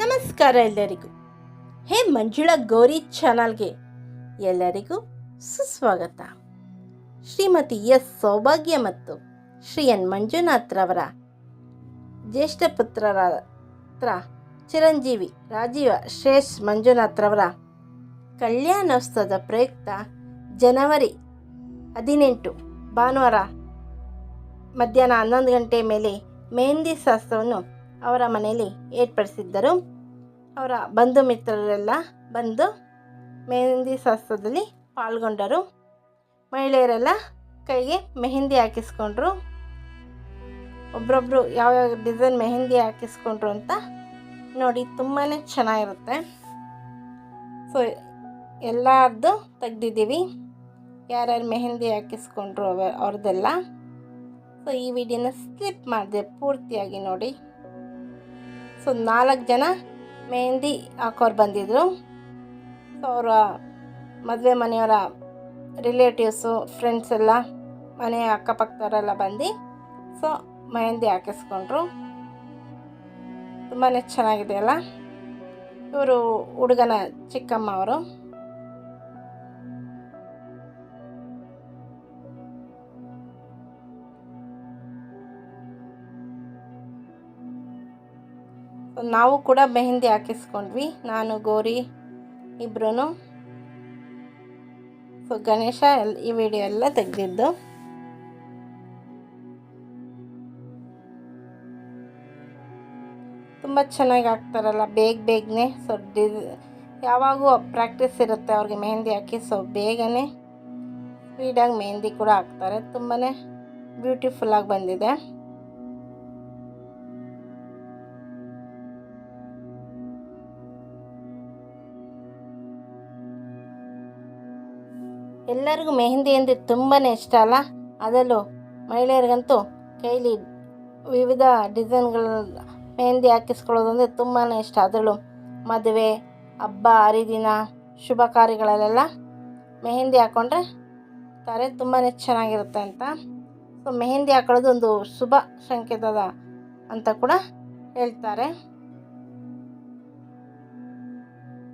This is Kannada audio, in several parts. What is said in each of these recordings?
ನಮಸ್ಕಾರ ಎಲ್ಲರಿಗೂ. ಹೇ ಮಂಜುಳಾ ಗೌರಿ ಚಾನಲ್ಗೆ ಎಲ್ಲರಿಗೂ ಸುಸ್ವಾಗತ. ಶ್ರೀಮತಿ ಎಸ್ ಸೌಭಾಗ್ಯ ಮತ್ತು ಶ್ರೀ ಎನ್ ಮಂಜುನಾಥ್ರವರ ಜ್ಯೇಷ್ಠ ಪುತ್ರರಾದ ಚಿರಂಜೀವಿ ರಾಜೀವ ಶ್ರೇಷ್ಠ ಮಂಜುನಾಥ್ರವರ ಕಲ್ಯಾಣೋತ್ಸವದ ಪ್ರಯುಕ್ತ ಜನವರಿ 18 ಭಾನುವಾರ ಮಧ್ಯಾಹ್ನ 11 ಗಂಟೆ ಮೇಲೆ ಮೆಹಂದಿ ಶಾಸ್ತ್ರವನ್ನು ಅವರ ಮನೆಯಲ್ಲಿ ಏರ್ಪಡಿಸಿದ್ದರು. ಅವರ ಬಂಧು ಮಿತ್ರರೆಲ್ಲ ಬಂದು ಮೆಹಂದಿ ಶಾಸ್ತ್ರದಲ್ಲಿ ಪಾಲ್ಗೊಂಡರು. ಮಹಿಳೆಯರೆಲ್ಲ ಕೈಗೆ ಮೆಹಂದಿ ಹಾಕಿಸ್ಕೊಂಡ್ರು. ಒಬ್ರೊಬ್ರು ಯಾವ್ಯಾವ ಡಿಸೈನ್ ಮೆಹಂದಿ ಹಾಕಿಸ್ಕೊಂಡ್ರು ಅಂತ ನೋಡಿ, ತುಂಬಾ ಚೆನ್ನಾಗಿರುತ್ತೆ. ಸೊ ಎಲ್ಲರದ್ದು ತೆಗ್ದಿದ್ದೀವಿ, ಯಾರ್ಯಾರು ಮೆಹಂದಿ ಹಾಕಿಸ್ಕೊಂಡ್ರು ಅವ್ರದ್ದೆಲ್ಲ. ಸೊ ಈ ವಿಡಿಯೋನ ಸ್ಕಿಪ್ ಮಾಡಿದೆ, ಪೂರ್ತಿಯಾಗಿ ನೋಡಿ. ಸೊ 4 ಜನ ಮೆಹಂದಿ ಹಾಕೋರು ಬಂದಿದ್ದರು. ಸೊ ಅವರ ಮದುವೆ ಮನೆಯವರ ರಿಲೇಟಿವ್ಸು, ಫ್ರೆಂಡ್ಸ್ ಎಲ್ಲ, ಮನೆ ಅಕ್ಕಪಕ್ಕದವರೆಲ್ಲ ಬಂದು ಸೊ ಮೆಹಂದಿ ಹಾಕಿಸ್ಕೊಂಡ್ರು. ತುಂಬಾ ಚೆನ್ನಾಗಿದೆ ಅಲ್ಲ. ಇವರು ಹುಡುಗನ ಚಿಕ್ಕಮ್ಮ ಅವರು. ನಾವು ಕೂಡ ಮೆಹಂದಿ ಹಾಕಿಸ್ಕೊಂಡ್ವಿ, ನಾನು ಗೌರಿ ಇಬ್ಬರೂ. ಸೊ ಗಣೇಶ ಈ ವಿಡಿಯೋ ಎಲ್ಲ ತೆಗೆದಿದ್ದು. ತುಂಬ ಚೆನ್ನಾಗಿ ಹಾಕ್ತಾರಲ್ಲ ಬೇಗನೆ. ಸೊ ಯಾವಾಗೂ ಪ್ರಾಕ್ಟೀಸ್ ಇರುತ್ತೆ ಅವ್ರಿಗೆ ಮೆಹಂದಿ ಹಾಕಿ. ಸೊ ಬೇಗನೆ ಸ್ಪೀಡಾಗಿ ಮೆಹಂದಿ ಕೂಡ ಹಾಕ್ತಾರೆ. ತುಂಬಾ ಬ್ಯೂಟಿಫುಲ್ಲಾಗಿ ಬಂದಿದೆ. ಎಲ್ಲರಿಗೂ ಮೆಹಂದಿ ಅಂದರೆ ತುಂಬಾ ಇಷ್ಟ ಅಲ್ಲ. ಅದರಲ್ಲೂ ಮಹಿಳೆಯರಿಗಂತೂ ಕೈಲಿ ವಿವಿಧ ಡಿಸೈನ್ಗಳ ಮೆಹಂದಿ ಹಾಕಿಸ್ಕೊಳ್ಳೋದು ಅಂದರೆ ತುಂಬಾ ಇಷ್ಟ. ಅದರಲ್ಲೂ ಮದುವೆ, ಹಬ್ಬ ಹರಿದಿನ, ಶುಭ ಕಾರ್ಯಗಳಲ್ಲೆಲ್ಲ ಮೆಹಂದಿ ಹಾಕ್ಕೊಂಡ್ರೆ ತುಂಬಾ ಚೆನ್ನಾಗಿರುತ್ತೆ ಅಂತ. ಸೊ ಮೆಹಂದಿ ಹಾಕೊಳ್ಳೋದು ಒಂದು ಶುಭ ಸಂಕೇತದ ಅಂತ ಕೂಡ ಹೇಳ್ತಾರೆ.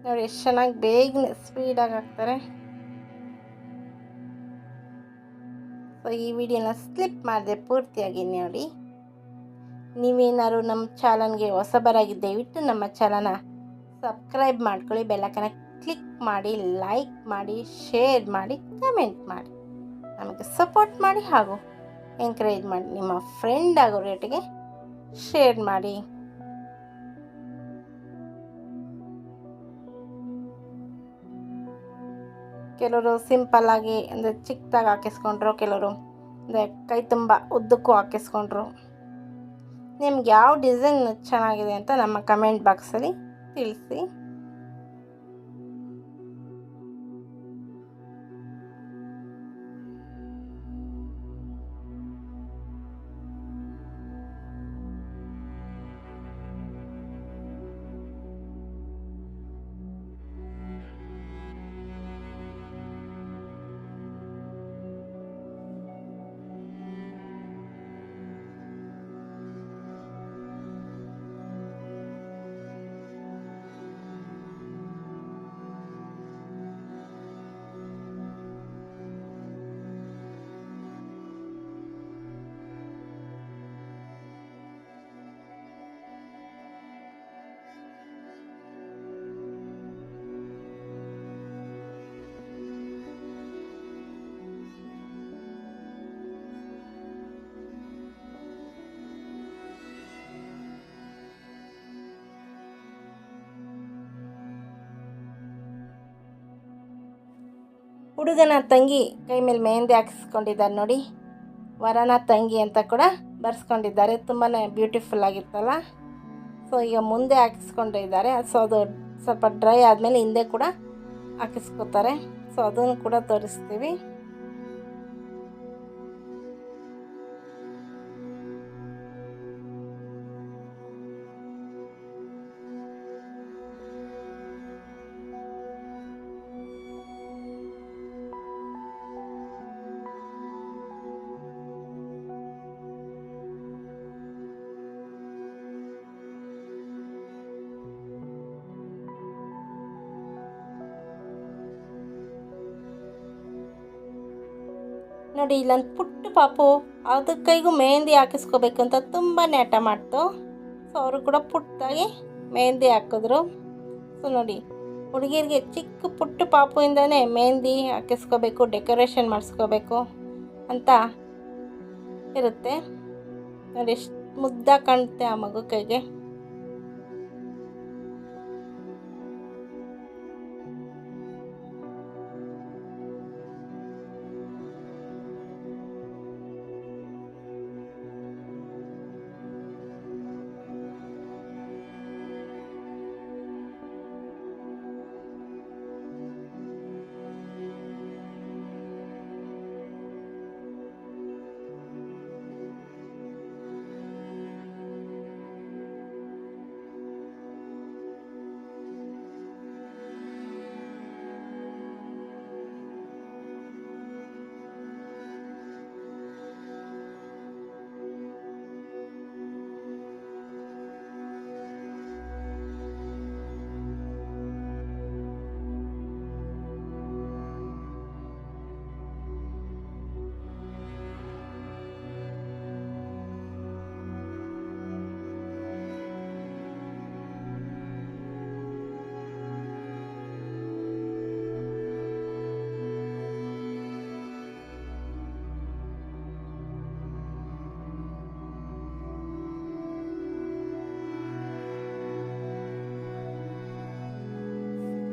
ನೋಡಿ ಎಷ್ಟು ಚೆನ್ನಾಗಿ ಬೇಗನೆ ಸ್ಪೀಡಾಗಿ ಹಾಕ್ತಾರೆ. ಸೊ ಈ ವಿಡಿಯೋನ ಸ್ಕಿಪ್ ಮಾಡಿದೆ, ಪೂರ್ತಿಯಾಗಿ ನೋಡಿ. ನೀವೇನಾದ್ರು ನಮ್ಮ ಚಾನಲ್ಗೆ ಹೊಸಬರಾಗಿ ದಯವಿಟ್ಟು ನಮ್ಮ ಚಾನಲ್ನ ಸಬ್ಸ್ಕ್ರೈಬ್ ಮಾಡ್ಕೊಳ್ಳಿ, ಬೆಲ್ಲೈಕನ್ನ ಕ್ಲಿಕ್ ಮಾಡಿ, ಲೈಕ್ ಮಾಡಿ, ಶೇರ್ ಮಾಡಿ, ಕಮೆಂಟ್ ಮಾಡಿ, ನಮಗೆ ಸಪೋರ್ಟ್ ಮಾಡಿ ಹಾಗೂ ಎಂಕರೇಜ್ ಮಾಡಿ. ನಿಮ್ಮ ಫ್ರೆಂಡ್ ಆಗೋ ರೇಟಿಗೆ ಶೇರ್ ಮಾಡಿ. ಕೆಲವರು ಸಿಂಪಲ್ಲಾಗಿ ಅಂದರೆ ಚಿಕ್ಕದಾಗಿ ಹಾಕಿಸ್ಕೊಂಡ್ರು, ಕೆಲವರು ಅಂದರೆ ಕೈ ತುಂಬ ಉದ್ದಕ್ಕೂ ಹಾಕಿಸ್ಕೊಂಡ್ರು. ನಿಮ್ಗೆ ಯಾವ ಡಿಸೈನ್ ಚೆನ್ನಾಗಿದೆ ಅಂತ ನಮ್ಮ ಕಮೆಂಟ್ ಬಾಕ್ಸಲ್ಲಿ ತಿಳಿಸಿ. ಹುಡುಗನ ತಂಗಿ ಕೈ ಮೇಲೆ ಮೆಹಂದಿ ಹಾಕಿಸ್ಕೊಂಡಿದ್ದಾರೆ ನೋಡಿ. ವರನ ತಂಗಿ ಅಂತ ಕೂಡ ಬರ್ಸ್ಕೊಂಡಿದ್ದಾರೆ. ತುಂಬಾ ಬ್ಯೂಟಿಫುಲ್ ಆಗಿರ್ತಲ್ಲ. ಸೊ ಈಗ ಮುಂದೆ ಹಾಕಿಸ್ಕೊಂಡಿದ್ದಾರೆ. ಸೊ ಅದು ಸ್ವಲ್ಪ ಡ್ರೈ ಆದಮೇಲೆ ಹಿಂದೆ ಕೂಡ ಹಾಕಿಸ್ಕೊತಾರೆ. ಸೊ ಅದನ್ನು ಕೂಡ ತೋರಿಸ್ತೀವಿ. ನೋಡಿ ಇಲ್ಲೊಂದು ಪುಟ್ಟ ಪಾಪು ಅದ್ರ ಕೈಗೂ ಮೆಹಂದಿ ಹಾಕಿಸ್ಕೋಬೇಕು ಅಂತ ತುಂಬಾ ಹಠ ಮಾಡ್ತು. ಸೊ ಅವರು ಕೂಡ ಪುಟ್ಟದಾಗಿ ಮೆಹಂದಿ ಹಾಕಿದ್ರು. ಸೊ ನೋಡಿ, ಹುಡುಗಿರಿಗೆ ಚಿಕ್ಕ ಪುಟ್ಟ ಪಾಪುಯಿಂದನೇ ಮೆಹಂದಿ ಹಾಕಿಸ್ಕೋಬೇಕು, ಡೆಕೋರೇಷನ್ ಮಾಡಿಸ್ಕೋಬೇಕು ಅಂತ ಇರುತ್ತೆ. ನೋಡಿ ಎಷ್ಟು ಮುದ್ದಾಗಿ ಕಾಣುತ್ತೆ ಆ ಮಗು ಕೈಗೆ.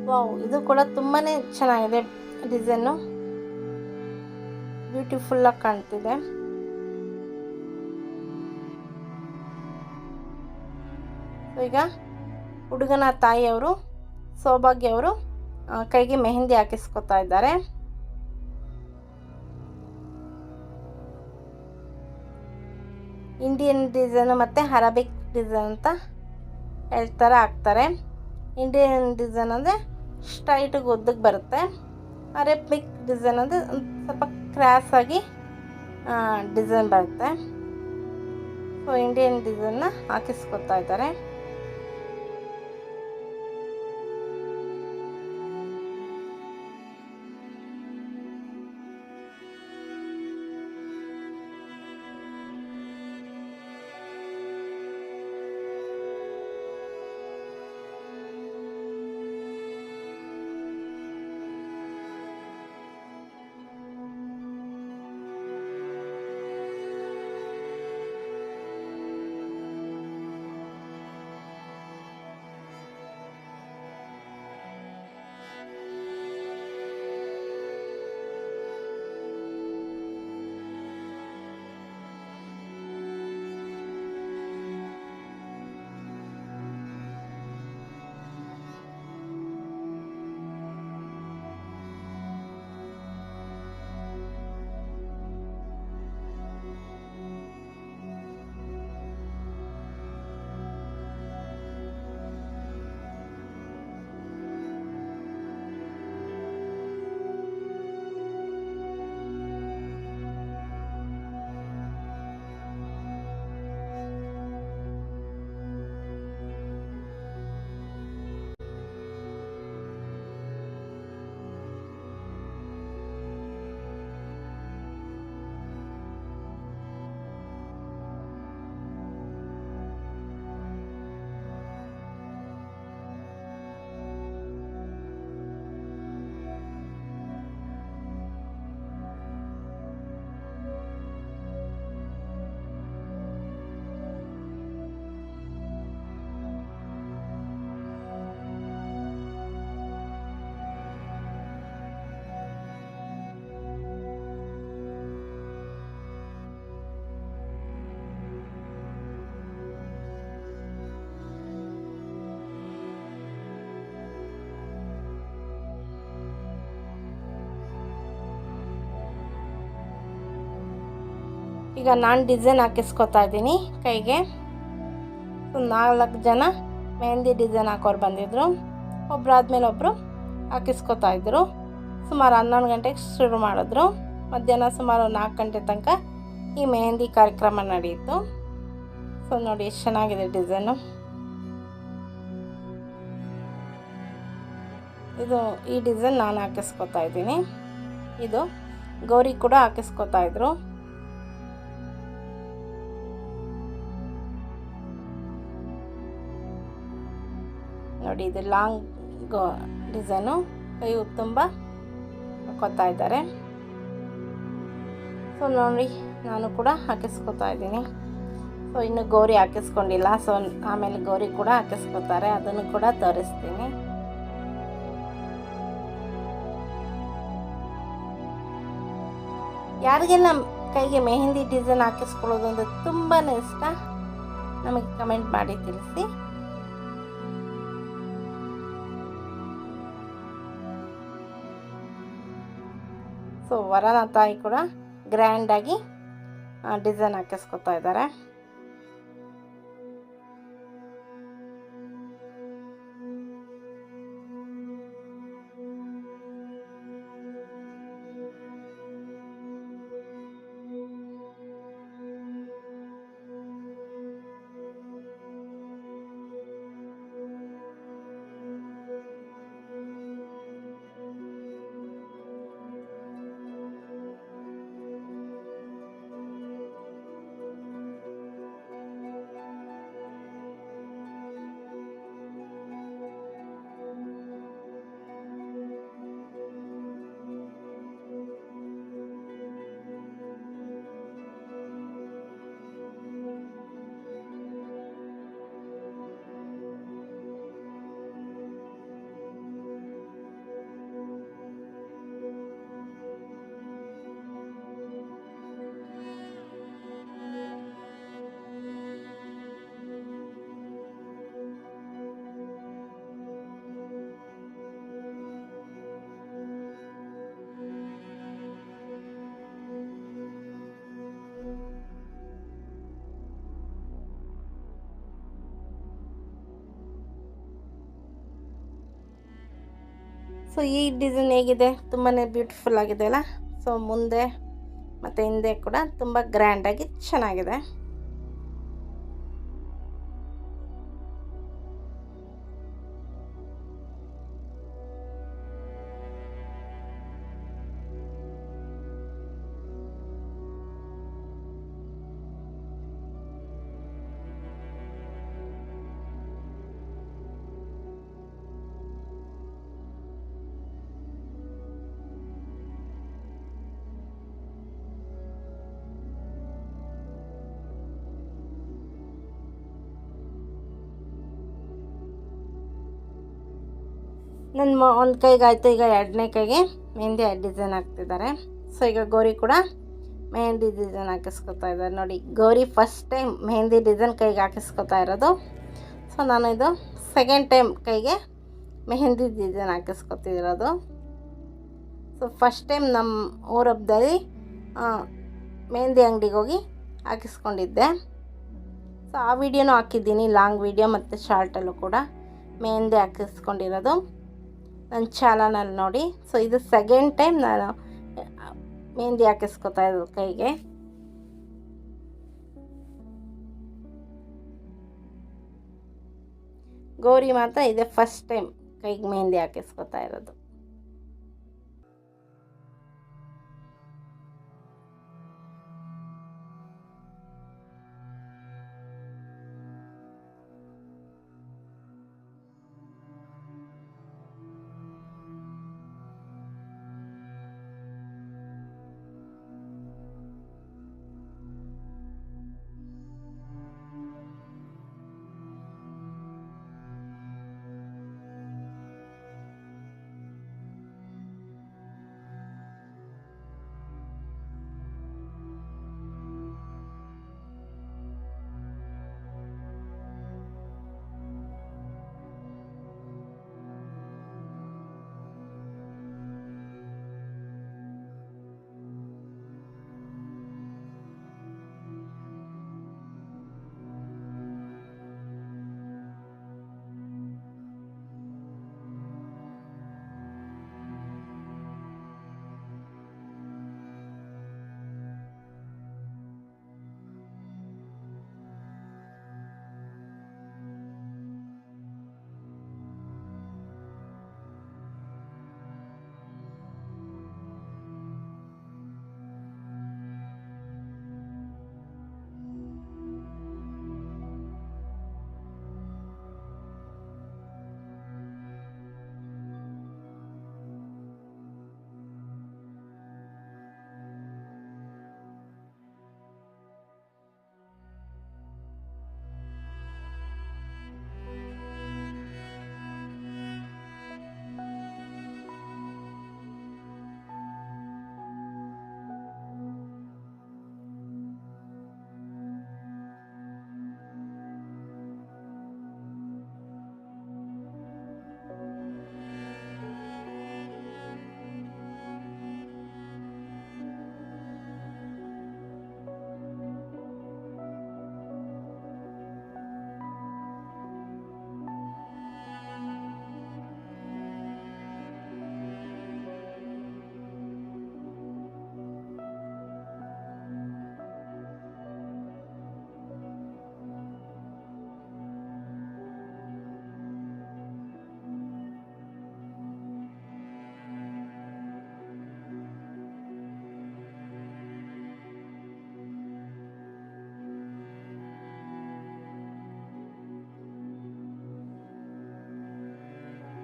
ವಾವ್, ಇದು ಕೂಡ ತುಂಬಾ ಚೆನ್ನಾಗಿದೆ. ಡಿಸೈನು ಬ್ಯೂಟಿಫುಲ್ಲಾಗಿ ಕಾಣ್ತಿದೆ. ಈಗ ಹುಡುಗನ ತಾಯಿಯವರು ಸೌಭಾಗ್ಯ ಅವರು ಕೈಗೆ ಮೆಹಂದಿ ಹಾಕಿಸ್ಕೊತಾ ಇದ್ದಾರೆ. ಇಂಡಿಯನ್ ಡಿಸೈನು ಮತ್ತು ಅರಬಿಕ್ ಡಿಸೈನ್ ಅಂತ ಹೇಳ್ತಾರೆ, ಹಾಕ್ತಾರೆ. ಇಂಡಿಯನ್ ಡಿಸೈನ್ ಅಂದರೆ ಸ್ಟ್ರೈಟಿಗೆ ಉದ್ದಕ್ಕೆ ಬರುತ್ತೆ. ಅರೇಬಿಕ್ ಡಿಸೈನ್ ಅಂದರೆ ಸ್ವಲ್ಪ ಕ್ರಾಸಾಗಿ ಡಿಸೈನ್ ಬರುತ್ತೆ. ಸೊ ಇಂಡಿಯನ್ ಡಿಸೈನ್ನ ಹಾಕಿಸ್ಕೊತಾ ಇದ್ದಾರೆ. ಈಗ ನಾನು ಡಿಸೈನ್ ಹಾಕಿಸ್ಕೊತಾ ಇದ್ದೀನಿ ಕೈಗೆ. 4 ಜನ ಮೆಹಂದಿ ಡಿಸೈನ್ ಹಾಕೋರು ಬಂದಿದ್ದರು. ಒಬ್ಬರಾದ್ಮೇಲೆ ಒಬ್ಬರು ಹಾಕಿಸ್ಕೊತಾ ಇದ್ದರು. ಸುಮಾರು 11 ಗಂಟೆಗೆ ಶುರು ಮಾಡಿದ್ರು. ಮಧ್ಯಾಹ್ನ ಸುಮಾರು 4 ಗಂಟೆ ತನಕ ಈ ಮೆಹಂದಿ ಕಾರ್ಯಕ್ರಮ ನಡೆಯಿತು. ಸೊ ನೋಡಿ ಎಷ್ಟು ಚೆನ್ನಾಗಿದೆ ಡಿಸೈನು. ಈ ಡಿಸೈನ್ ನಾನು ಹಾಕಿಸ್ಕೊತಾ ಇದ್ದೀನಿ. ಇದು ಗೌರಿ ಕೂಡ ಹಾಕಿಸ್ಕೊತಾ ಇದ್ರು. ನೋಡಿ ಇದು ಲಾಂಗ್ ಡಿಸೈನು, ಕೈ ತುಂಬ ಹಾಕೋತಾ ಇದ್ದಾರೆ. ಸೊ ನೋಡಿ ನಾನು ಕೂಡ ಹಾಕಿಸ್ಕೊತಾ ಇದ್ದೀನಿ. ಸೊ ಇನ್ನು ಗೌರಿ ಹಾಕಿಸ್ಕೊಂಡಿಲ್ಲ, ಸೊ ಆಮೇಲೆ ಗೌರಿ ಕೂಡ ಹಾಕಿಸ್ಕೊತಾರೆ, ಅದನ್ನು ಕೂಡ ತೋರಿಸ್ತೀನಿ. ಯಾರಿಗೆಲ್ಲ ಕೈಗೆ ಮೆಹಂದಿ ಡಿಸೈನ್ ಹಾಕಿಸ್ಕೊಳ್ಳೋದು ಅಂದರೆ ತುಂಬಾ ಇಷ್ಟ, ನಮಗೆ ಕಮೆಂಟ್ ಮಾಡಿ ತಿಳಿಸಿ. ಸೊ ವರನ ತಾಯಿ ಕೂಡ ಗ್ರ್ಯಾಂಡಾಗಿ ಡಿಸೈನ್ ಹಾಕಿಸ್ಕೊತಾ ಇದ್ದಾರೆ. ಸೊ ಈ ಡಿಸೈನ್ ಹೇಗಿದೆ, ತುಂಬಾ ಬ್ಯೂಟಿಫುಲ್ ಆಗಿದೆ ಅಲ್ಲ. ಸೊ ಮುಂದೆ ಮತ್ತು ಹಿಂದೆ ಕೂಡ ತುಂಬ ಗ್ರ್ಯಾಂಡಾಗಿ ಚೆನ್ನಾಗಿದೆ. ನನ್ನ ಒಂದು ಕೈಗಾಯಿತು, ಈಗ ಎರಡನೇ ಕೈಗೆ ಮೆಹಂದಿ ಡಿಸೈನ್ ಹಾಕ್ತಿದ್ದಾರೆ. ಸೊ ಈಗ ಗೌರಿ ಕೂಡ ಮೆಹಂದಿ ಡಿಸೈನ್ ಹಾಕಿಸ್ಕೊತಾ ಇದ್ದಾರೆ. ನೋಡಿ Gauri first time mehndi design ಕೈಗೆ ಹಾಕಿಸ್ಕೊತಾ ಇರೋದು. ಸೊ ನಾನು ಇದು ಸೆಕೆಂಡ್ ಟೈಮ್ ಕೈಗೆ ಮೆಹಂದಿ ಡಿಸೈನ್ ಹಾಕಿಸ್ಕೊತಿರೋದು. ಸೊ ಫಸ್ಟ್ ಟೈಮ್ ನಮ್ಮ ಊರ ಹಬ್ಬದಲ್ಲಿ ಮೆಹಂದಿ ಅಂಗಡಿಗೆ ಹೋಗಿ ಹಾಕಿಸ್ಕೊಂಡಿದ್ದೆ. ಸೊ ಆ ವಿಡಿಯೋನೂ ಹಾಕಿದ್ದೀನಿ, ಲಾಂಗ್ ವಿಡಿಯೋ ಮತ್ತು ಶಾರ್ಟಲ್ಲೂ ಕೂಡ ಮೆಹಂದಿ ಹಾಕಿಸ್ಕೊಂಡಿರೋದು ನನ್ನ ಚಾನಲಲ್ಲಿ ನೋಡಿ. ಸೊ ಇದು ಸೆಕೆಂಡ್ ಟೈಮ್ ನಾನು ಮೆಹಂದಿ ಹಾಕಿಸ್ಕೊತಾ ಇರೋದು ಕೈಗೆ. ಗೌರಿ ಮಾತ್ರ ಇದೆ ಫಸ್ಟ್ ಟೈಮ್ ಕೈಗೆ ಮೆಹಂದಿ ಹಾಕಿಸ್ಕೊತಾ ಇರೋದು.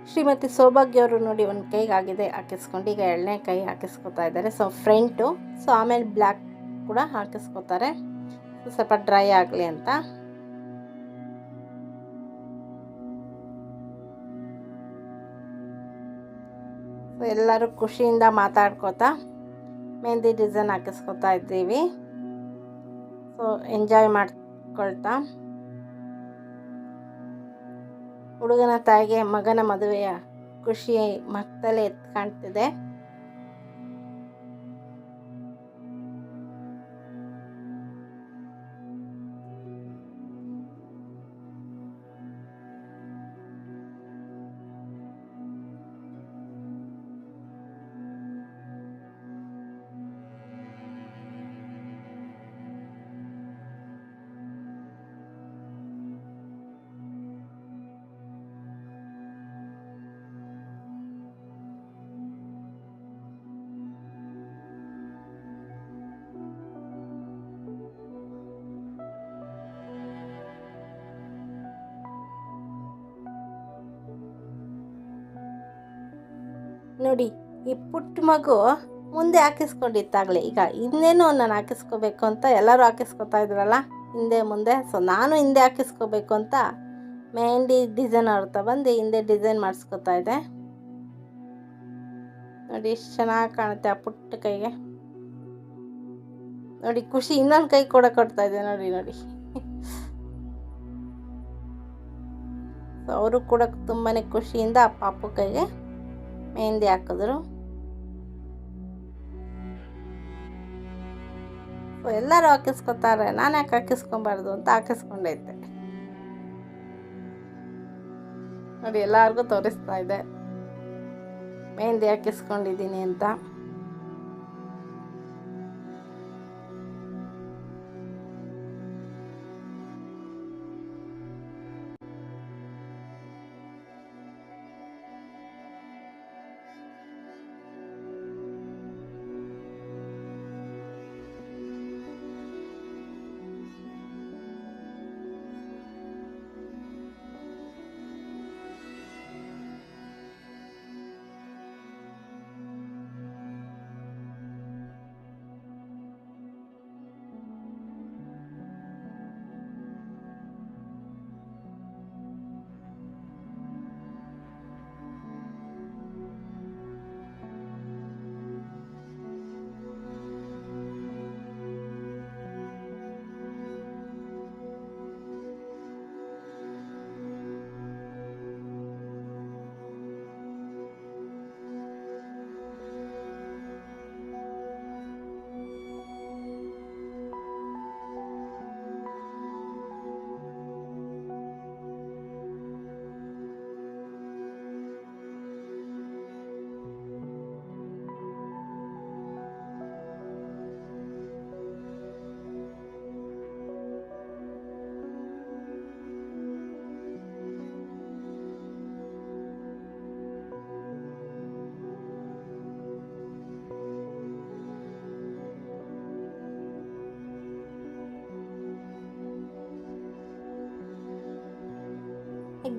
ಶ್ರೀಮತಿ ಸೌಭಾಗ್ಯ ಅವರು ನೋಡಿ ಒಂದು ಕೈಗೆ ಆಗಿದೆ ಹಾಕಿಸ್ಕೊಂಡು ಈಗ ಎರಡನೇ ಕೈ ಹಾಕಿಸ್ಕೊತಾ ಇದ್ದಾರೆ. ಸೊ ಫ್ರಂಟು, ಸೊ ಆಮೇಲೆ ಬ್ಲ್ಯಾಕ್ ಕೂಡ ಹಾಕಿಸ್ಕೊತಾರೆ ಸ್ವಲ್ಪ ಡ್ರೈ ಆಗಲಿ ಅಂತ. ಸೊ ಎಲ್ಲರೂ ಖುಷಿಯಿಂದ ಮಾತಾಡ್ಕೋತಾ ಮೆಹಂದಿ ಡಿಸೈನ್ ಹಾಕಿಸ್ಕೊತಾ ಇದ್ದೀವಿ. ಸೊ ಎಂಜಾಯ್ ಮಾಡ್ಕೊಳ್ತಾ ಹುಡುಗನ ತಾಯಿಗೆ ಮಗನ ಮದುವೆಯ ಖುಷಿ ಮಕ್ಕಳೇ ಎದ್ದು ಕಾಣ್ತಿದೆ. ನೋಡಿ ಈ ಪುಟ್ಟ ಮಗು ಮುಂದೆ ಹಾಕಿಸ್ಕೊಂಡಿತ್ತಾಗಲೇ, ಈಗ ಹಿಂದೆನೂ ನಾನು ಹಾಕಿಸ್ಕೋಬೇಕು ಅಂತ ಎಲ್ಲರೂ ಹಾಕಿಸ್ಕೊತಾ ಇದ್ರಲ್ಲ ಹಿಂದೆ ಮುಂದೆ. ಸೊ ನಾನು ಹಿಂದೆ ಹಾಕಿಸ್ಕೋಬೇಕು ಅಂತ ಮೆಹಂದಿ ಡಿಸೈನ್ ಅವ್ರತ ಬಂದು ಹಿಂದೆ ಡಿಸೈನ್ ಮಾಡಿಸ್ಕೊತಾ ಇದೆ. ನೋಡಿ ಎಷ್ಟು ಚೆನ್ನಾಗಿ ಕಾಣುತ್ತೆ ಆ ಪುಟ್ಟ ಕೈಗೆ. ನೋಡಿ ಖುಷಿ ಇನ್ನೊಂದು ಕೈ ಕೂಡ ಕೊಡ್ತಾ ಇದೆ ನೋಡಿ ನೋಡಿ. ಅವರು ಕೂಡ ತುಂಬಾ ಖುಷಿಯಿಂದ ಆ ಪಾಪು ಕೈಗೆ ಮೆಹಂದಿ ಹಾಕಿದ್ರು. ಎಲ್ಲರೂ ಹಾಕಿಸ್ಕೊತಾರೆ, ನಾನು ಯಾಕೆ ಹಾಕಿಸ್ಕೊಬಾರ್ದು ಅಂತ ಹಾಕಿಸ್ಕೊಂಡೈತೆ ನೋಡಿ. ಎಲ್ಲರಿಗೂ ತೋರಿಸ್ತಾ ಇದೆ ಮೆಹಂದಿ ಹಾಕಿಸ್ಕೊಂಡಿದ್ದೀನಿ ಅಂತ.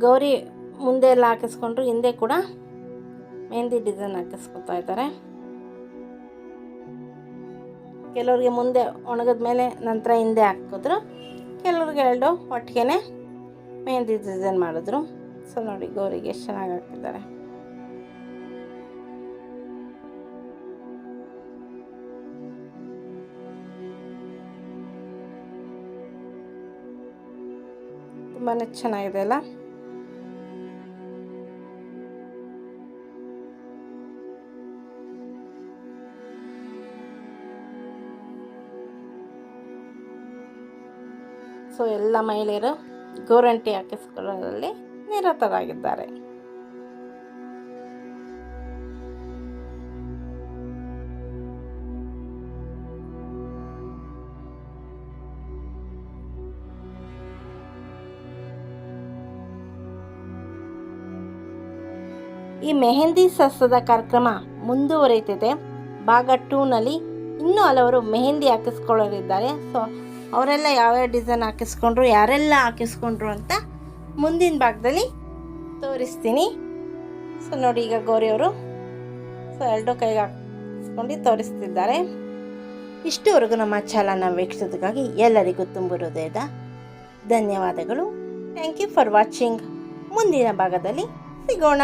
ಗೌರಿ ಮುಂದೆ ಎಲ್ಲ ಹಾಕಿಸ್ಕೊಂಡ್ರು, ಹಿಂದೆ ಕೂಡ ಮೆಹಂದಿ ಡಿಸೈನ್ ಹಾಕಿಸ್ಕೊತಾ ಇದ್ದಾರೆ. ಕೆಲವ್ರಿಗೆ ಮುಂದೆ ಒಣಗಿದ ಮೇಲೆ ನಂತರ ಹಿಂದೆ ಹಾಕಿದ್ರು, ಕೆಲವ್ರಿಗೆ ಎರಡು ಒಟ್ಟಿಗೆ ಮೆಹಂದಿ ಡಿಸೈನ್ ಮಾಡಿದ್ರು. ಸೊ ನೋಡಿ ಗೌರಿಗೆ ಎಷ್ಟು ಚೆನ್ನಾಗಿ ಹಾಕಿದ್ದಾರೆ. ತುಂಬಾ ಚೆನ್ನಾಗಿದೆ ಅಲ್ಲ. ಸೊ ಎಲ್ಲ ಮಹಿಳೆಯರು ಗೋರಂಟಿ ಹಾಕಿಸ್ಕೊಳ್ಳೋದ್ರಲ್ಲಿ ನಿರತರಾಗಿದ್ದಾರೆ. ಈ ಮೆಹಂದಿ ಶಾಸ್ತ್ರದ ಕಾರ್ಯಕ್ರಮ ಮುಂದುವರಿಯುತ್ತಿದೆ. ಭಾಗ 2ನಲ್ಲಿ ಇನ್ನೂ ಹಲವರು ಮೆಹಂದಿ ಹಾಕಿಸ್ಕೊಳ್ಳೋರಿದ್ದಾರೆ. ಸೊ ಅವರೆಲ್ಲ ಯಾವ್ಯಾವ ಡಿಸೈನ್ ಹಾಕಿಸ್ಕೊಂಡ್ರು, ಯಾರೆಲ್ಲ ಹಾಕಿಸ್ಕೊಂಡ್ರು ಅಂತ ಮುಂದಿನ ಭಾಗದಲ್ಲಿ ತೋರಿಸ್ತೀನಿ. ಸೊ ನೋಡಿ, ಈಗ ಗೌರಿಯವರು ಸೊ ಎರಡು ಕೈಗೆ ಹಾಕಿಸ್ಕೊಂಡು ತೋರಿಸ್ತಿದ್ದಾರೆ. ಇಷ್ಟುವರೆಗೂ ನಮ್ಮ ಚಾನಲ್ನ ವೀಕ್ಷಿಸೋದಕ್ಕಾಗಿ ಎಲ್ಲರಿಗೂ ತುಂಬ ಹೃದಯದ ಧನ್ಯವಾದಗಳು. Thank you for watching. ಮುಂದಿನ ಭಾಗದಲ್ಲಿ ಸಿಗೋಣ.